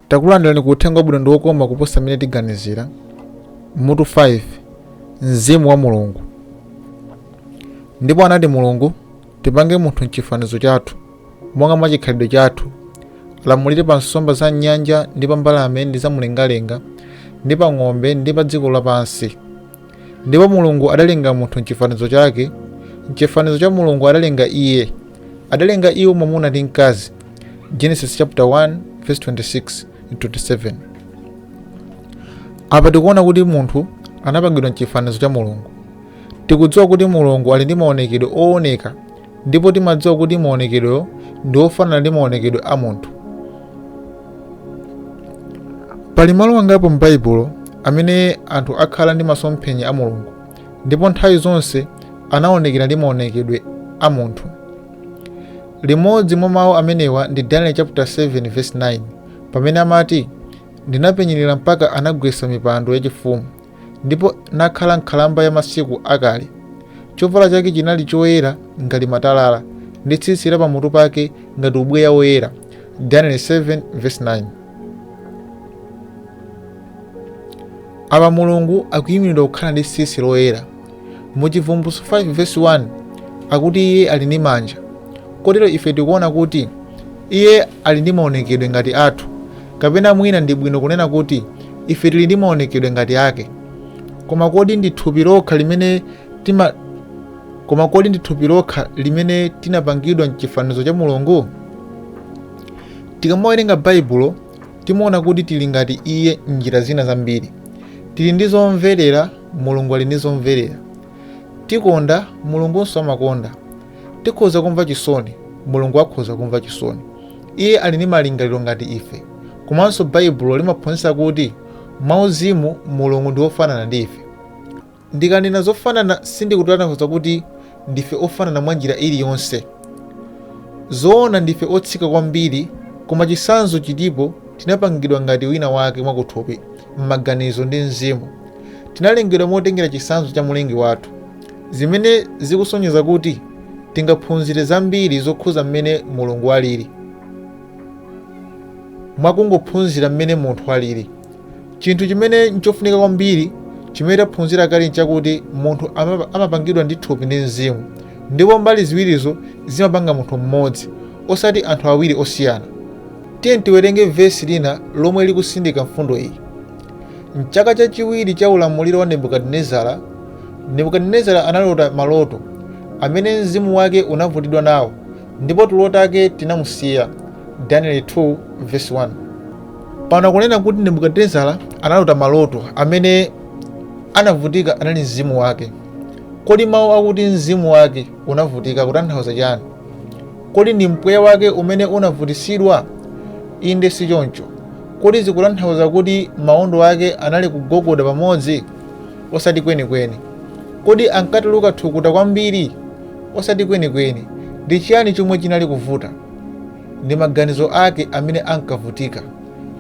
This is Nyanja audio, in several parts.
Takulandirani ku uthenga wabwino ndi wokoma kuposa mmene tiganizira. Mutu 5 Mzimu wa Mulungu. Ndipo anati Mulungu tipange munthu m'chifanizo chathu, monga mwa chikhalidwe chathu, alamulire pa nsomba za nyanja ndi pa mbalame ndi za mlengalenga ndi pa ng'ombe ndi pa dziko lapansi. Ndipo Mulungu adalenga munthu m'chifanizo chake, m'chifanizo cha Mulungu adalenga iye. Adalenga iwo mwamuna ndi mkazi. Genesis chapter 1 verse 26 and 27. Apa tikuona kuti munthu anapangidwa m'chifanizo cha Mulungu. Tikudziwa kuti Mulungu ali ndi maonekedwe ooneka, ndipo timadziwa kuti maonekedweyo ndi ofanana ndi maonekedwe a munthu. Pali malo angapo m'Baibulo amene anthu akhala ndi masomphenya a Mulungu, ndipo nthawi zonse anaonekera ndi maonekedwe a munthu. Limodzi mwa mawu amenewa ndi Daniel chapter 7 verse 9, pamene amati, ndinapenyerera mpaka anagwetsa mipando yachifumu, ndipo nakhala nkhalamba ya masiku akale. Chovala chake chinali choyera ngati matalala, ndi tsitsi la pamutu pake ngati ubweya woyera. Daniel 7 verse 9. Apa Mulungu akuyimiridwa kukhala ndi tsitsi loyera. Mu Chivumbulutso 5 verse 1 akuti iye ali ndi manja. Kotero ife tikuona kuti iye ali ndi maonekedwe ngati athu, kapena mwina ndi bwino kunena kuti ife tili ndi maonekedwe ngati ake. Koma kodi ndi thupi lokha limene tinapangidwa m'chifanizo cha Mulungu? Tikamawerenga Baibulo timaona kuti tili ngati iye m'njira zina zambiri. Tili ndi zomverera, Mulungu ali ndi zomverera. Tikonda, Mulungunso amakonda. Tikhoza kumva chisoni, Mulungu akhoza kumva chisoni. Iye ali ndi malingaliro ngati ife. Komanso Baibulo limaphunzitsa kuti mwauzimu Mulungu ndi ofanana ndi ife. Ndikanena zofanana sindikutanthauza kuti ndife ofanana mwa njira iliyonse. Zoona ndife otsika kwambiri, koma chitsanzo chilipo tinapangidwa ngati wina wake mwakuthupi, m'maganizo ndi mzimu. Tinalengedwa motengera chitsanzo cha Mlengi wathu, zimene zikusonyeza kuti tingaphunzire zambiri zokhudza mmene Mulungu alili, mwakungophunzira mmene munthu alili. Chinthu chimene nchofunika kwambiri chimene taphunzira kale nchakuti munthu amapangidwa ndi thupi ndi mzimu, ndipo mbali ziwirizo zimapanga munthu mmodzi, osati anthu awiri osiyana. Tiye tiwerenge vesi lina lomwe likusindika mfundo iyi. M'chaka chachiwiri cha ulamuliro wa Nebukadinezara analota maloto amene mzimu wake unavutidwa nawo, ndipo tulo take tinamusiya. Daniel 2 verse 1. Pano kunena kuti Nebukadinezara analota maloto amene anavutika anali mzimu wake. Kodi mawu akuti mzimu wake unavutika kutanthauza chani? Kodi ndi mpweya wake umene unavutisidwa? Inde si choncho. Kodi zikutanthauza kuti maondo ake anali kugogoda pamodzi? Osati kwenikweni. Kodi ankatuluka thukuta kwambiri? Osati kwenikweni. Ndi chiyani chomwe chinali kuvuta? Ndi maganizo ake amene ankavutika,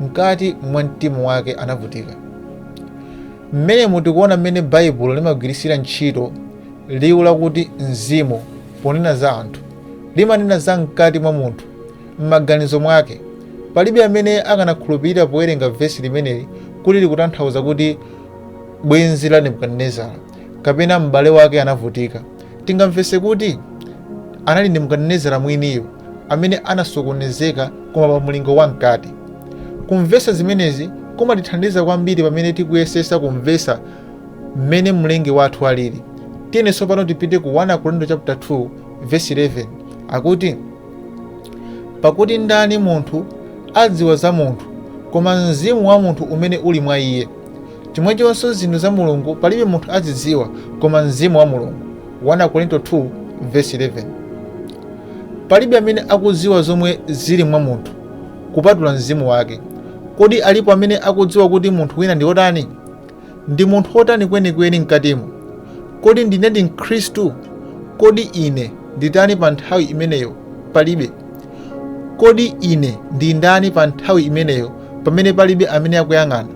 mkati mwa mtima wake anavutika. Mmene mutikuona mmene Baibulo limagwirisira ntchito liwu lakuti mzimu ponena za anthu, limanena za mkati mwa munthu, m'maganizo mwake. Palibe amene akanakhulupirira powerenga vesi limeneli kuti likutanthauza kuti bwenzi la Nebukadinezara kapena m'bale wake anavutika. Tingamvese kuti anali Nebukadinezara mwiniyo amene anasokonezeka koma pa mlingo wa mkati. Kumvesa zimenezi kumatithandiza kwambiri pamene tikuyesesa kumvesa mmene mlengi wathu alili. Tiyenso pano tipite ku 1 Korinto chapter 2 verse 11 akuti, pakuti ndani munthu adziwa za munthu koma mzimu wa munthu umene uli mwa iye. Chomwechonso zinthu za Mulungu palibe munthu azidziwa koma mzimu wa Mulungu. 1 Korinto 2 verse 11. Palibe amene akudziwa zomwe zili mwa munthu kupatula mzimu wake. Kodi alipo amene akudziwa kuti munthu wina ndi otani? Ndi munthu otani kwenikweni mkatimo? Kodi ndine ndi Mkhristu? Kodi ine nditani pa nthawi imeneyo? Palibe. Kodi ine ndi ndani pa nthawi imeneyo pamene palibe amene akuyang'ana?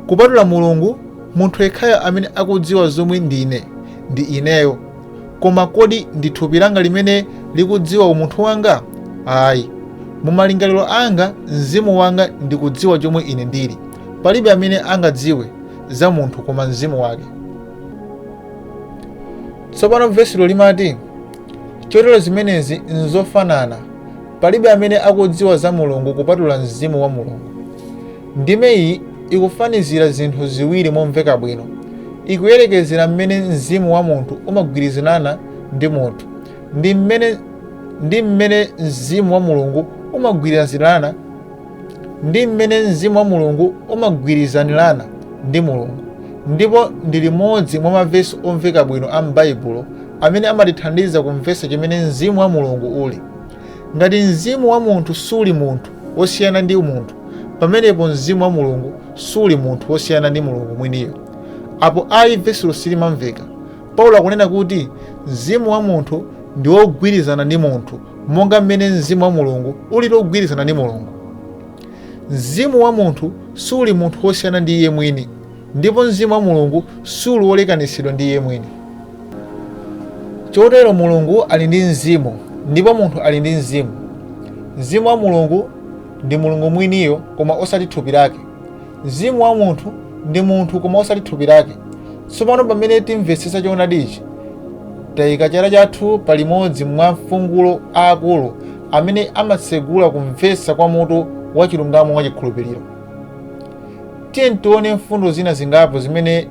Kupatula Mulungu, munthu yekhayo amene akudziwa zomwe ndine ndi ineyo. Koma kodi ndi thupi langa limene likudziwa umunthu wanga? Ayi. Mu malingaliro anga mzimu wanga ndikudziwa chomwe ine ndili. Palibe amene angadziwe za munthu koma mzimu wake. Tsopano vesilo limati chotero zimenezi nzofanana. Palibe amene akudziwa za Mulungu kupatula mzimu wa Mulungu. Ndime iyi ikufanizira zinthu ziwiri momveka bwino. Ikuyerekezera mmene mzimu wa munthu umagwirizana ndi munthu ndi mmene mzimu wa Mulungu umagwirizanirana ndi Mulungu. Ndipo ndi limodzi mwa mavesi omveka bwino a m'Baibulo amene amatithandiza kumvetsa chimene mzimu wa Mulungu uli. Ngati mzimu wa munthu suli munthu wosiyana ndi munthu, pamenepo mzimu wa Mulungu suli munthu wosiyana ndi Mulungu mwiniyo. Apo ayi vesilo silimamveka. Paulo akunena kuti mzimu wa munthu ndi wogwirizana ndi munthu monga mmene mzimu wa Mulungu uli wogwirizana ndi Mulungu. Mzimu wa munthu suli munthu wosiyana ndi iye mwini, ndipo mzimu wa Mulungu suli wolekanisidwa ndi iye mwini. Chotero Mulungu ali ndi mzimu ndipo munthu ali ndi mzimu. Mzimu wa Mulungu ndi Mulungu mwiniyo koma osati thupi lake. Mzimu wa munthu ndi munthu koma osati thupi lake. Tsopano pamene timvetsetsa choonadichi, tayika chala chathu palimodzi mwa mfungulo aakulu amene amatsegula kumvetsa kwa mutu wa chilungamo wa chikhulupiriro. Tiye tione mfundo zina zingapo zimene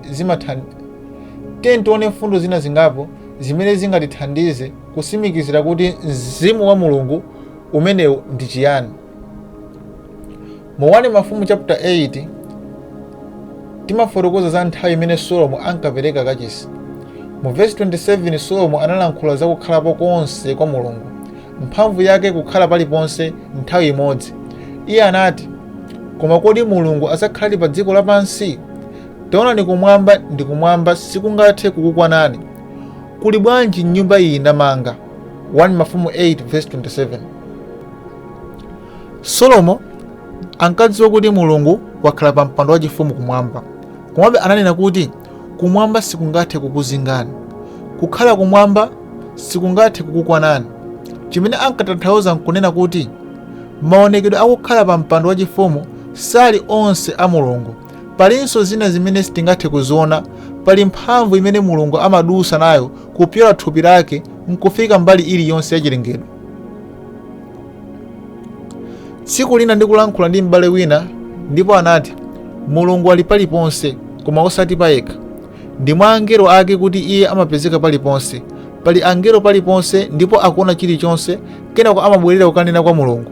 zingatithandize kusimikizira kuti mzimu wa Mulungu umenewu ndi chiyani. Mu 1 Mafumu chapter 8 timafotokoza za nthawi imene Solomo ankapereka kachisi. Mu verse 27 Solomo analankhula za kukhalapo konse kwa Mulungu, mphamvu yake kukhala paliponse nthawi imodzi. Iye anati, koma kodi Mulungu adzakhaladi pa dziko lapansi? Taonani kumwamba ndi kumwamba sikungathe kukukwanani. Kuli bwanji nyumba iyi ndamanga? 1 Mafumu 8 verse 27. Solomo ankadziwa kuti Mulungu wakhala pa mpando wachifumu kumwamba. Komabe ananena kuti kumwamba sikungathe kukuzingani, kukhala kumwamba sikungathe kukukwanani. Chimene ankatanthauza nkunena kuti maonekedwe akukhala pa mpando wachifumu sali onse a Mulungu. Palinso zina zimene sitingathe kuziona. Pali mphamvu imene Mulungu amadusa nayo kupyola thupi lake nkufika mbali iliyonse ya chilengedwe. Tsiku lina ndikulankhula ndi m'bale wina ndipo anati, Mulungu ali paliponse koma osati payekha. Ndi mwa angelo ake kuti iye amapezeka paliponse. Pali angelo paliponse ndipo akuona chilichonse, kenako amabwerera kukanena kwa Mulungu.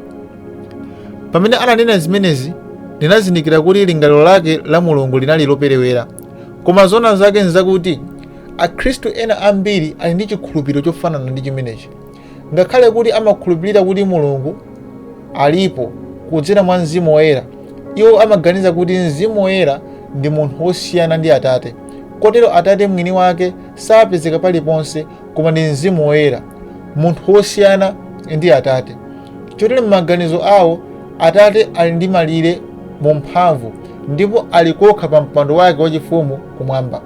Pamene ananena zimenezi, ndinazindikira kuti lingaliro lake la Mulungu linali loperewera. Koma zona zake nzakuti Akhristu ena ambiri ali ndi chikhulupiriro chofanana ndi chimenechi. Ngakhale kuti amakhulupirira kuti Mulungu alipo kudzera mwa Mzimu Woyera, iwo amaganiza kuti Mzimu Woyera ndi munthu wosiyana ndi Atate. Kotero Atate mwini wake sapezeka paliponse koma ndi Mzimu Woyera, munthu wosiyana ndi Atate. Chotero m'maganizo awo Atate ali ndi malire mu mphamvu ndipo ali kokha pa mpando wake wachifumu kumwamba.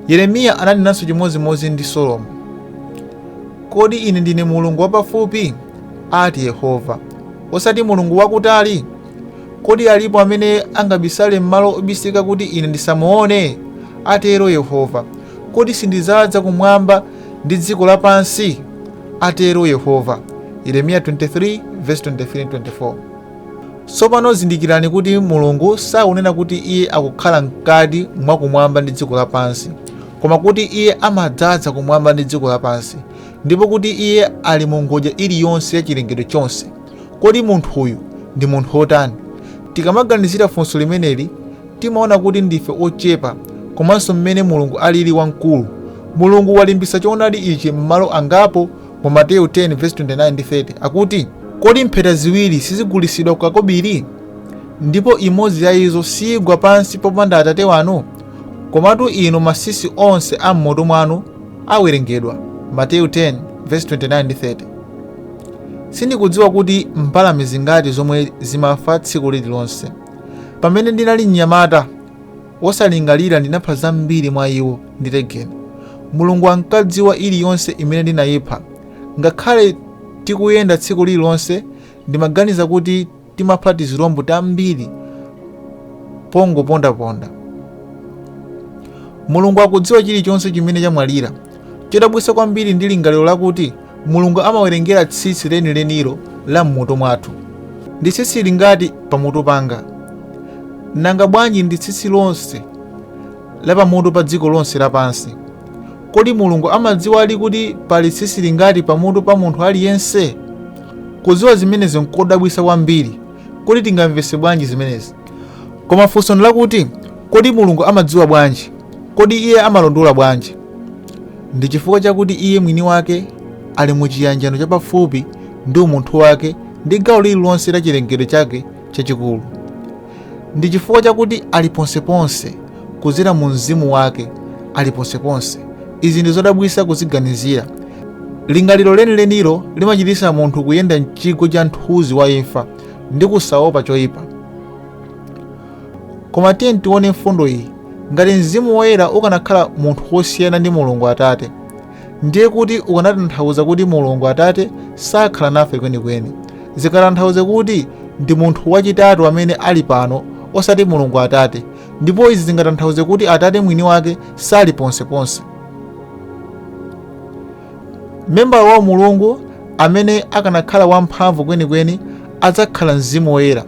Yeremiya ananenanso chimodzimodzi ndi Solomo. Kodi ine ndine Mulungu wapafupi? Ati Yehova. Osati Mulungu wakutali? Kodi alipo amene angabisale m'malo obisika kuti ine ndisamuone? Atero Yehova. Kodi sindizadza kumwamba ndi dziko lapansi? Atero Yehova. Yeremiya 23 verse 23-24. Tsopano zindikirani kuti Mulungu sakunena kuti iye akukhala mkati mwa kumwamba ndi dziko lapansi, koma kuti iye amadzaza kumwamba ndi dziko lapansi, ndipo kuti iye ali mu ngodya iliyonse ya chilengedwe chonse. Kodi munthuyu ndi munthu wotani? Tikamaganizira funso limeneli, timaona kuti ndife ochepa, komanso mmene Mulungu alili wamkulu. Mulungu walimbisa choonadi ichi m'malo angapo mu Mateyu 10 verse 29 ndi 30 akuti, kodi mpheta ziwiri sizigulisidwa ku kakobiri? Ndipo imodzi ya izo sigwa pansi popanda Atate wanu? Komatu inu masisi onse a m'moto mwanu awerengedwa. Mateyu 10 verse 29 ndi 30. Sindikudziwa kuti mbalame zingati zomwe zimafa tsiku lililonse. Pamene ndinali mnyamata wosalingalira ndinapha zambiri mwa iwo nditegeni. Mulungu ankadziwa iliyonse imene ndinayipha, ngakhale tikuyenda tsiku lililonse ndimaganiza kuti timapha tizirombo tambiri pongopondaponda. Mulungu akudziwa chilichonse chimene chamwalira. Chodabwitsa kwambiri ndi lingaliro lakuti Mulungu amawerengera tsitsi lenilenilo la m'mutu mwathu. Ndi tsitsi lingati pamutu panga? Nanga bwanji ndi tsitsi lonse la pamutu pa dziko lonse lapansi? Kodi Mulungu amadziwa ali kuti pali tsitsi lingati pamutu pa munthu aliyense? Kudziwa zimenezi nkodabwitsa kwambiri. Kodi tingamvetse bwanji zimenezi? Koma funso ndi lakuti kodi Mulungu amadziwa bwanji? Kodi iye amalondola bwanji? Ndi chifukwa chakuti iye mwini wake ali mu chiyanjano chapafupi ndi umunthu wake ndi gawo lililonse la chilengedwe chake chachikulu. Ndi chifukwa chakuti ali ponseponse kudzera mu mzimu wake, ali ponseponse. Izi ndi zodabwitsa kuziganizira. Lingaliro lenilenilo limachititsa munthu kuyenda mchigwa cha mthunzi wa imfa ndi kusaopa choyipa. Koma tiye tione mfundo iyi. Ngati Mzimu Woyera ukanakhala munthu wosiyana ndi Mulungu Atate, ndiye kuti ukanatanthauza kuti Mulungu Atate sakhala nafe kwenikweni. Zikatanthauza kuti ndi munthu wachitatu amene ali pano osati Mulungu Atate, ndipo izi zingatanthauze kuti Atate mwini wake sali ponseponse. Membala wa Mulungu amene akanakhala wamphamvu kwenikweni adzakhala Mzimu Woyera.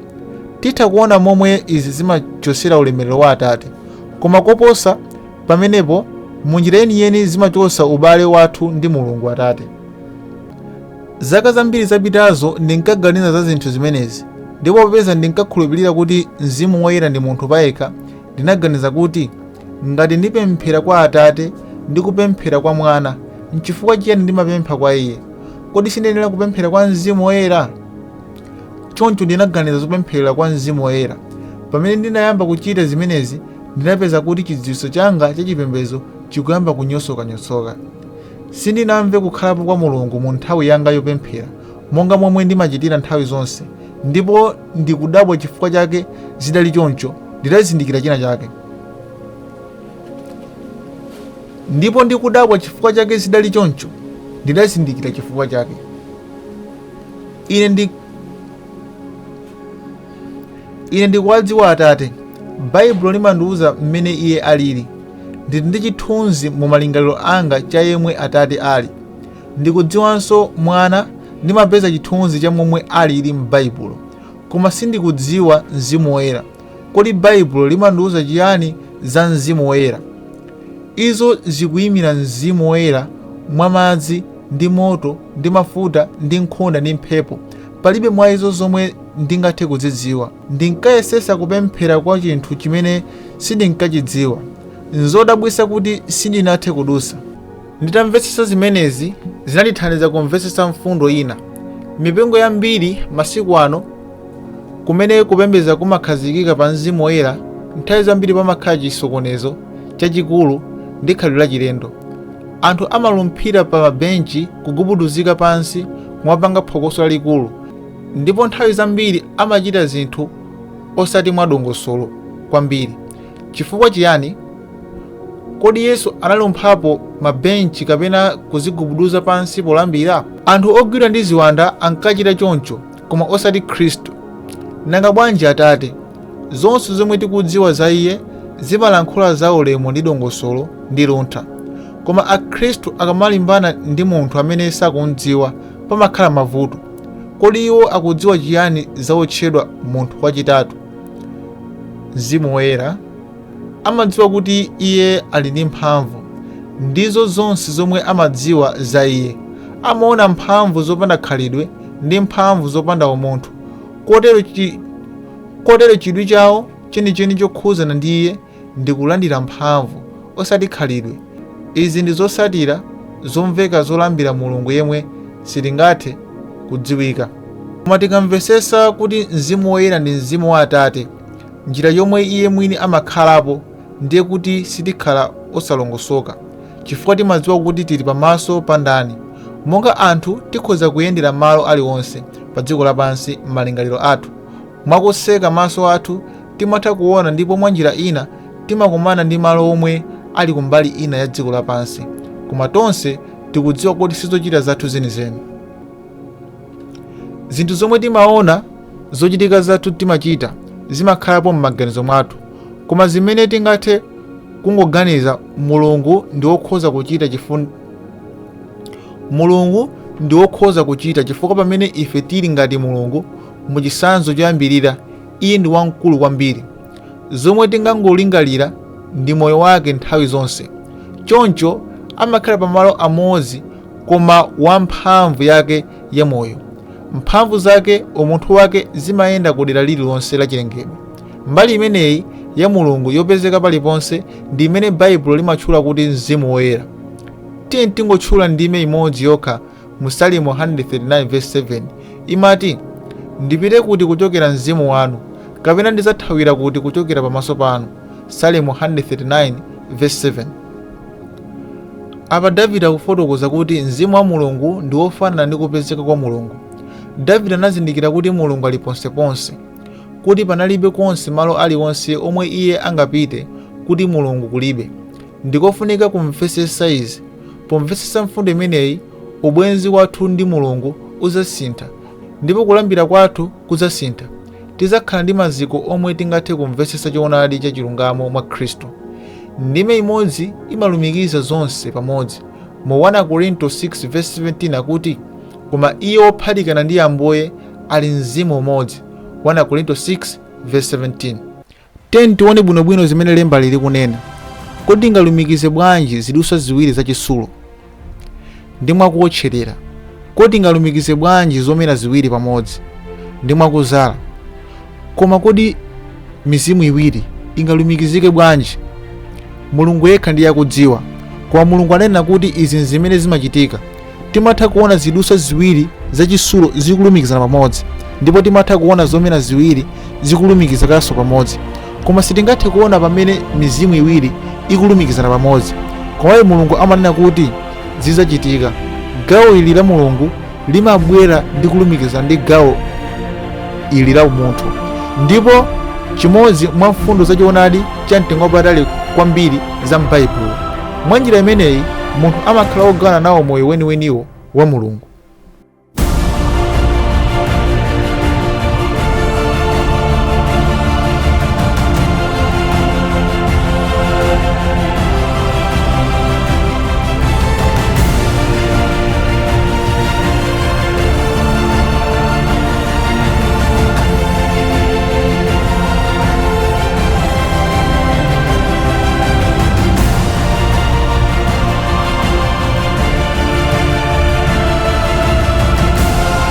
Titha kuona momwe izi zimachosera ulemerero wa Atate, koma koposa pamenepo munjira yeniyeni zimachotsa ubale wathu ndi Mulungu Atate. Zaka zambiri zapitazo ndinkaganiza za zinthu zimenezi, ndipo popeza ndinkakhulupirira kuti Mzimu Woyera ndi munthu payekha, ndinaganiza kuti ngati ndipemphera kwa Atate ndi kupemphera kwa Mwana, n'chifukwa chiyani ndimapempha kwa Iye? Kodi sindiyenera kupemphera kwa Mzimu Woyera? Choncho ndinaganiza zopemphera kwa Mzimu Woyera. Pamene ndinayamba kuchita zimenezi, ndinapeza kuti chidziwitso changa chachipembedzo chikuyamba kunyosokanyotsoka. Sindinamve kukhalapo kwa Mulungu mu nthawi yanga yopemphera, monga momwe ndimachitira nthawi zonse, ndipo ndikudabwa chifukwa chake. Zidali choncho, ndinazindikira china chake. Ine ndikuwadziwa Atate. Baibulo limandiwuza mmene Iye alili. Ndili ndi chithunzi mu malingaliro anga cha yemwe Atate ali. Ndikudziwanso Mwana, ndimapeza chithunzi cha momwe alili m'Baibulo. Koma sindikudziwa Mzimu Woyera. Kodi Baibulo limandiwuza chiyani za Mzimu Woyera? Izo zikuyimira Mzimu Woyera mwa madzi ndi moto ndi mafuta ndi nkhunda ndi mphepo. Palibe mwa izo zomwe ndingathe kuzidziwa. Ndinkayesesa kupemphera kwa chinthu chimene sindinkachidziwa. Nzodabwitsa kuti sindinathe kudusa. Nditamvetsetsa zimenezi, zinandithandiza kumvetsetsa mfundo ina. Mipingo yambiri masiku ano kumene kupembedza kumakhazikika pa Mzimu Woyera, nthawi zambiri pamakhala chisokonezo chachikulu ndi khalidwe lachilendo. Anthu amalumphira pa mabenchi kugubuduzika pansi mwapanga phokoso lalikulu, ndipo nthawi zambiri amachita zinthu osati mwadongosolo kwambiri. Chifukwa chiyani? Kodi Yesu analumphapo mabenchi kapena kuzigubuduza pansi polambira? Anthu ogwidwa ndi ziwanda ankachita choncho, koma osati Khristu. Nanga bwanji Atate? Zonse zomwe tikudziwa za Iye zimalankhula za ulemu ndi dongosolo ndi luntha. Koma Akhristu akamalimbana ndi munthu amene sakumdziwa, pamakhala mavuto. Kodi iwo akudziwa chiyani za otchedwa munthu wachitatu, Mzimu Woyera? Amadziwa kuti Iye ali ndi mphamvu. Ndizo zonse zomwe amadziwa za Iye. Amaona mphamvu zopanda khalidwe ndi mphamvu zopanda umunthu. Kotero chidwi chawo chenicheni chokhuzana ndi Iye ndi kulandira mphamvu osati khalidwe. Izi ndi zosatira zomveka zolambira Mulungu yemwe sitingathe kudziwika. Koma tikamvetsetsa kuti Mzimu Woyera ndi Mzimu wa Atate, njira yomwe Iye mwini amakhalapo, ndiye kuti sitikhala osalongosoka, chifukwa timadziwa kuti tili pamaso pa ndani. Monga anthu tikhoza kuyendera malo aliwonse pa dziko lapansi m'malingaliro athu. Mwakuseka maso athu timatha kuona, ndipo mwa njira ina timakumana ndi malo omwe ali kumbali ina ya dziko lapansi, koma tonse tikudziwa kuti sizochita zathu zenizeni. zinthu zomwe timaona zochitika zathu timachita zimakhalapo m'maganizo mwathu, koma zimene tingathe kungoganiza Mulungu ndi wokhoza kuchita chifukwa pamene ife tili ngati Mulungu muchitsanzo choyambirira, iye ndi wamkulu kwambiri. Zomwe tingangolingalira ndi moyo wake nthawi zonse. Choncho amakhala pamalo amodzi koma wamphamvu yake ya moyo. Mphamvu zake umunthu wake zimayenda ku dera lililonse la chilengedwe. Mbali imeneyi ya Mulungu yopezeka paliponse ndi imene Baibulo limatchula kuti Mzimu Woyera. Tiye tingotchula ndime imodzi yokha mu Salimo 139:7 imati, ndipite kuti kuchokera mzimu wanu, kapena ndidzathawira kuti kuchokera pamaso panu. Salimo 139:7. Apa Davide akufotokoza kuti mzimu wa Mulungu ndi wofanana ndi kupezeka kwa Mulungu. Davide anazindikira kuti Mulungu ali ponseponse, kuti panalibe konse malo aliwonse omwe iye angapite kuti Mulungu kulibe. Ndikofunika kumvetsesa izi. Pomvetsesa mfundo imeneyi, ubwenzi wathu ndi Mulungu udzasintha, ndipo kulambira kwathu kudzasintha. Tidzakhala ndi maziko omwe tingathe kumvetsesa choonadi cha chilungamo mwa Khristu. Ndime imodzi imalumikiza zonse pamodzi. Mu 1 Korinto 6:17 akuti, koma iye wophatikana ndi Ambuye ali mzimu umodzi. 1 Korinto 6:17. Tione bwinobwino zimene lemba lili kunena. Kodi ingalumikize bwanji zidutswa ziwiri zachisulu ndi mwakuotcherera? Kodi ingalumikize bwanji zomera ziwiri pamodzi ndi mwakuzala? Koma kodi mizimu iwiri ingalumikizike bwanji? Mulungu yekha ndiye akudziwa, koma Mulungu anena kuti izi zimene zimachitika. Timatha kuona zidutswa ziwiri zachisulu zikulumikizana pamodzi, ndipo timatha kuona zomera ziwiri zikulumikizanso pamodzi, koma sitingathe kuona pamene mizimu iwiri ikulumikizana pamodzi. Komabe Mulungu amanena kuti zidzachitika. Gawo ili la Mulungu limabwera ndi kulumikizana ndi gawo ili la umunthu, ndipo chimodzi mwa mfundo zachoonadi cha mtengo wapatali kwambiri za m'Baibulo. Mwa njira imeneyi munthu amakhala wogawana nawo moyo weniweniwo wa Mulungu.